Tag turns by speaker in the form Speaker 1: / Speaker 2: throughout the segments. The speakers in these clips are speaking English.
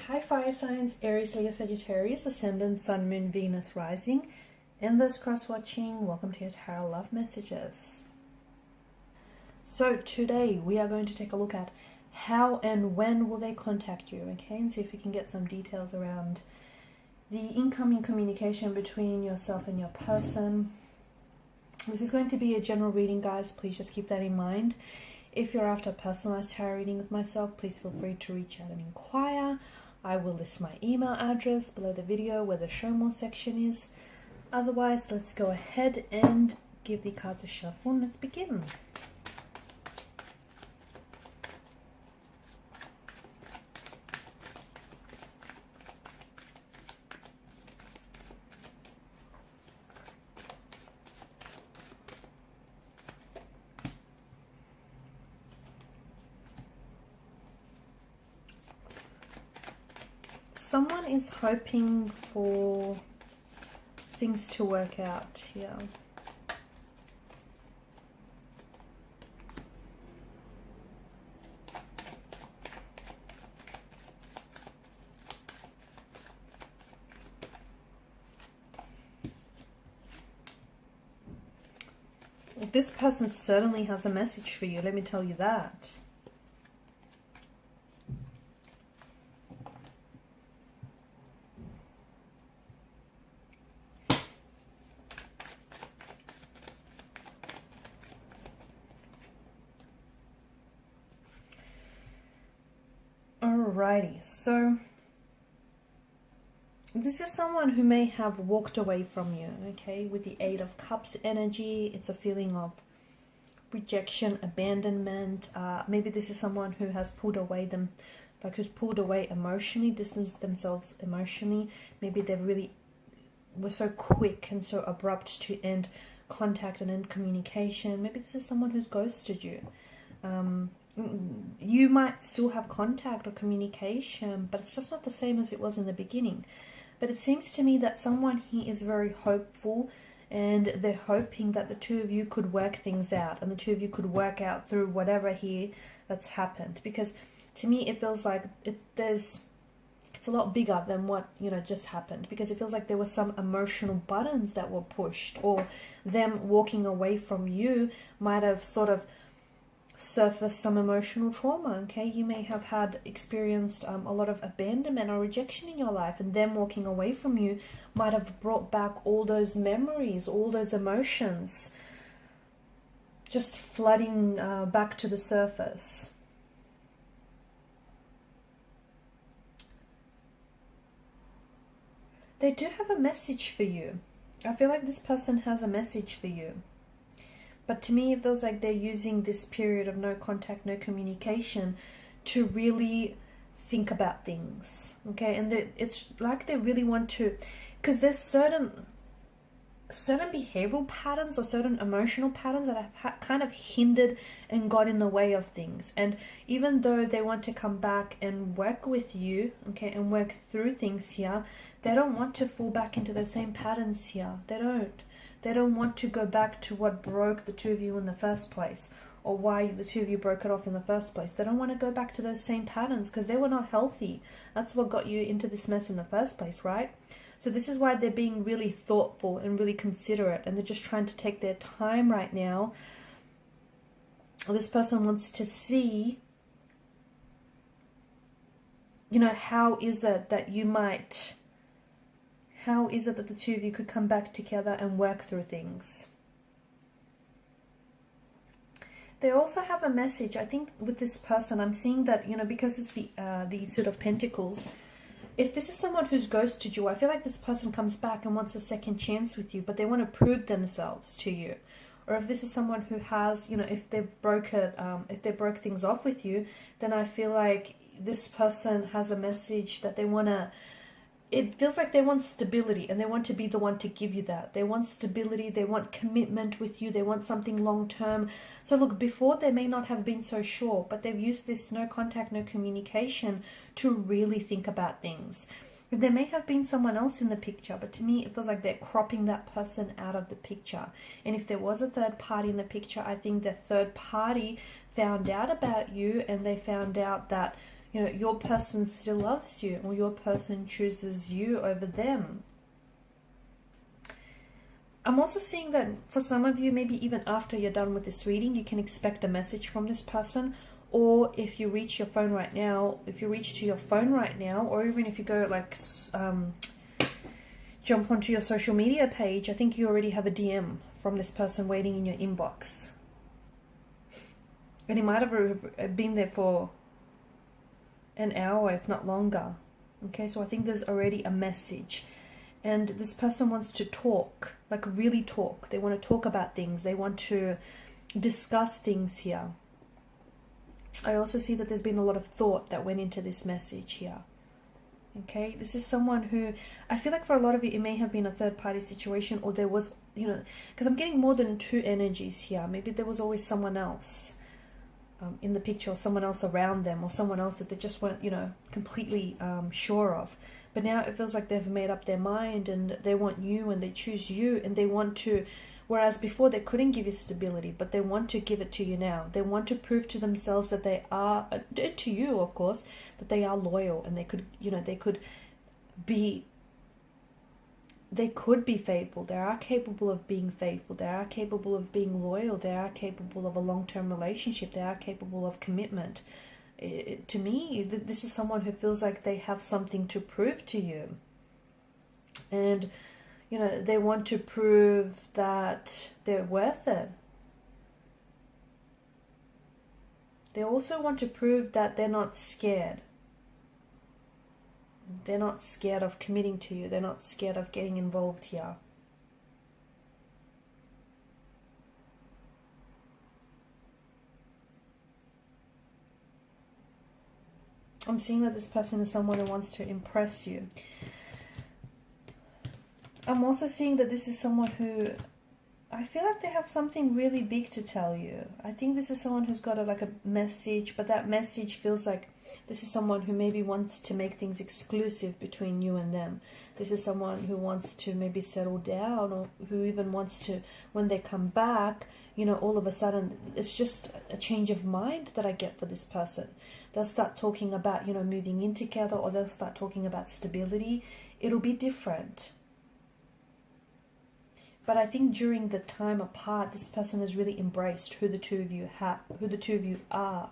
Speaker 1: Hi fire signs, Aries, Leo, Sagittarius, Ascendant, Sun, Moon, Venus, Rising, and those cross-watching, welcome to your Tarot Love Messages. So today we are going to take a look at how and when will they contact you, okay, and see if we can get some details around the incoming communication between yourself and your person. This is going to be a general reading, guys. Please just keep that in mind. If you're after a personalized tarot reading with myself, please feel free to reach out and inquire. I will list my email address below the video where the show more section is. Otherwise, let's go ahead and give the cards a shuffle and let's begin. Someone is hoping for things to work out here. This person certainly has a message for you, let me tell you that. Alrighty, so this is someone who may have walked away from you, okay? With the Eight of Cups energy, it's a feeling of rejection, abandonment. Maybe this is someone who has pulled away who's pulled away emotionally, distanced themselves emotionally. Maybe they really were so quick and so abrupt to end contact and end communication. Maybe this is someone who's ghosted you. You might still have contact or communication, but it's just not the same as it was in the beginning. But it seems to me that someone here is very hopeful, and they're hoping that the two of you could work things out, and the two of you could work out through whatever here that's happened. Because to me, it feels like it's a lot bigger than what just happened, because it feels like there were some emotional buttons that were pushed, or them walking away from you might have sort of surface some emotional trauma, okay? You may have experienced a lot of abandonment or rejection in your life, and them walking away from you might have brought back all those memories, all those emotions, just flooding back to the surface. They do have a message for you. I feel like this person has a message for you. But to me, it feels like they're using this period of no contact, no communication to really think about things, okay? And it's like they really want to, because there's certain behavioral patterns or certain emotional patterns that have kind of hindered and got in the way of things. And even though they want to come back and work with you, okay, and work through things here, they don't want to fall back into the same patterns here. They don't want to go back to what broke the two of you in the first place, or why the two of you broke it off in the first place. They don't want to go back to those same patterns because they were not healthy. That's what got you into this mess in the first place, right? So this is why they're being really thoughtful and really considerate, and they're just trying to take their time right now. This person wants to see, how is it that the two of you could come back together and work through things? They also have a message, I think, with this person. I'm seeing that, because it's the Suit of Pentacles. If this is someone who's ghosted you, I feel like this person comes back and wants a second chance with you, but they want to prove themselves to you. Or if this is someone who has, if they broke things off with you, then I feel like this person has a message that they want to. It feels like they want stability, and they want to be the one to give you that. They want stability, they want commitment with you, they want something long-term. So look, before they may not have been so sure, but they've used this no contact, no communication to really think about things. There may have been someone else in the picture, but to me it feels like they're cropping that person out of the picture. And if there was a third party in the picture, I think the third party found out about you, and they found out that you know, your person still loves you, or your person chooses you over them. I'm also seeing that for some of you, maybe even after you're done with this reading, you can expect a message from this person. Or if you reach your phone right now, if you reach to your phone right now, or even if you go like jump onto your social media page, I think you already have a DM from this person waiting in your inbox. And it might have been there for an hour, if not longer. Okay, so I think there's already a message. And this person wants to talk, like really talk. They want to talk about things. They want to discuss things here. I also see that there's been a lot of thought that went into this message here. Okay, this is someone who, I feel like for a lot of you, it may have been a third party situation, or there was, you know, because I'm getting more than two energies here. Maybe there was always someone else in the picture, or someone else around them, or someone else that they just weren't, you know, completely sure of. But now it feels like they've made up their mind, and they want you, and they choose you, and they want to, whereas before they couldn't give you stability, but they want to give it to you now. They want to prove to themselves that they are, to you of course, that they are loyal, and they could, you know, they could be faithful. They are capable of being faithful. They are capable of being loyal. They are capable of a long-term relationship. They are capable of commitment. To me, this is someone who feels like they have something to prove to you. And, you know, they want to prove that they're worth it. They also want to prove that they're not scared. They're not scared of committing to you. They're not scared of getting involved here. I'm seeing that this person is someone who wants to impress you. I'm also seeing that this is someone who, I feel like they have something really big to tell you. I think this is someone who's got a message, but that message feels like this is someone who maybe wants to make things exclusive between you and them. This is someone who wants to maybe settle down, or who even wants to, when they come back, you know, all of a sudden, it's just a change of mind that I get for this person. They'll start talking about, you know, moving in together, or they'll start talking about stability. It'll be different. But I think during the time apart, this person has really embraced who the two of you have, who the two of you are,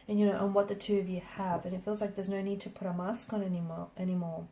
Speaker 1: and, you know, and what the two of you have. And it feels like there's no need to put a mask on anymore.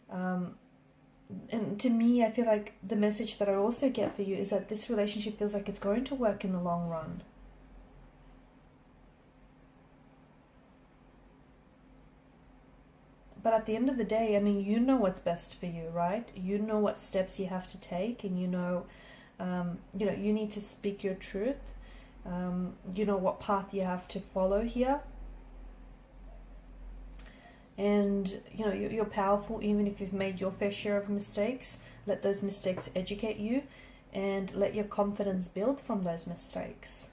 Speaker 1: And to me, I feel like the message that I also get for you is that this relationship feels like it's going to work in the long run. But at the end of the day, I mean, you know what's best for you, right? You know what steps you have to take, and you know, you need to speak your truth. You know what path you have to follow here. And, you know, you're powerful even if you've made your fair share of mistakes. Let those mistakes educate you, and let your confidence build from those mistakes.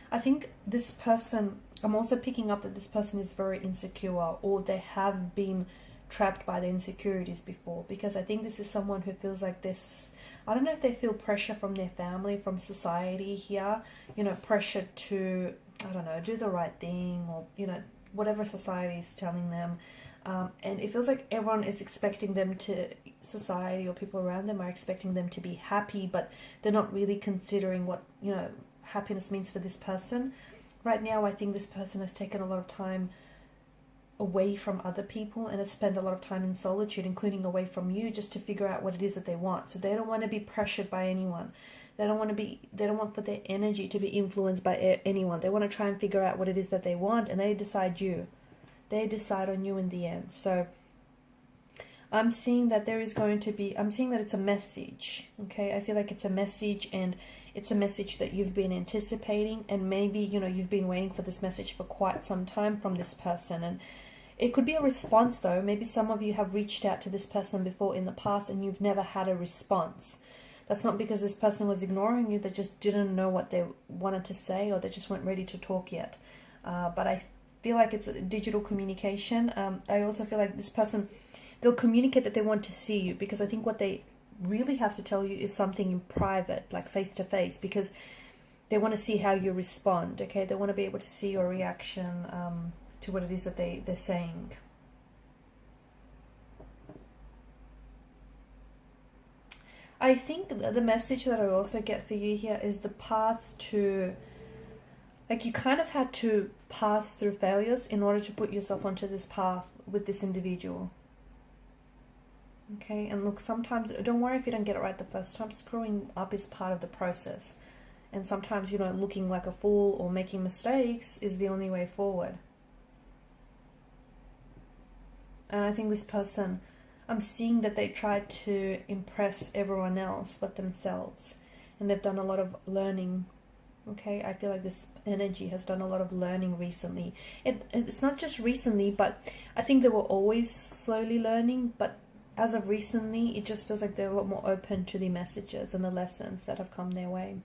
Speaker 1: I think this person, I'm also picking up that this person is very insecure, or they have been trapped by the insecurities before, because I think this is someone who feels like this, I don't know if they feel pressure from their family, from society here, you know, pressure to, I don't know, do the right thing, or, you know, whatever society is telling them. And it feels like everyone is expecting them to, society or people around them are expecting them to be happy, but they're not really considering what, you know, happiness means for this person. Right now, I think this person has taken a lot of time away from other people, and has spent a lot of time in solitude, including away from you, just to figure out what it is that they want. So they don't want to be pressured by anyone. They don't want for their energy to be influenced by anyone. They want to try and figure out what it is that they want, and they decide on you in the end. So I'm seeing that I'm seeing that it's a message, okay? I feel like it's a message, and it's a message that you've been anticipating, and maybe, you know, you've been waiting for this message for quite some time from this person. And it could be a response, though. Maybe some of you have reached out to this person before in the past, and you've never had a response. That's not because this person was ignoring you. They just didn't know what they wanted to say, or they just weren't ready to talk yet. But I feel like it's a digital communication. I also feel like this person, they'll communicate that they want to see you, because I think what they really have to tell you is something in private, like face to face, because they want to see how you respond, okay? They want to be able to see your reaction to what it is that they're saying. I think the message that I also get for you here is the path to, like, you kind of had to pass through failures in order to put yourself onto this path with this individual. Okay, and look, sometimes, don't worry if you don't get it right the first time. Screwing up is part of the process. And sometimes, you know, looking like a fool or making mistakes is the only way forward. And I think this person, I'm seeing that they tried to impress everyone else but themselves. And they've done a lot of learning. Okay, I feel like this energy has done a lot of learning recently. It's not just recently, but I think they were always slowly learning. But as of recently, it just feels like they're a lot more open to the messages and the lessons that have come their way.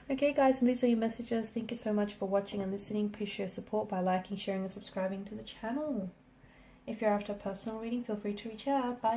Speaker 1: Okay guys, and these are your messages. Thank you so much for watching and listening. Please show your support by liking, sharing and subscribing to the channel. If you're after a personal reading, feel free to reach out. Bye.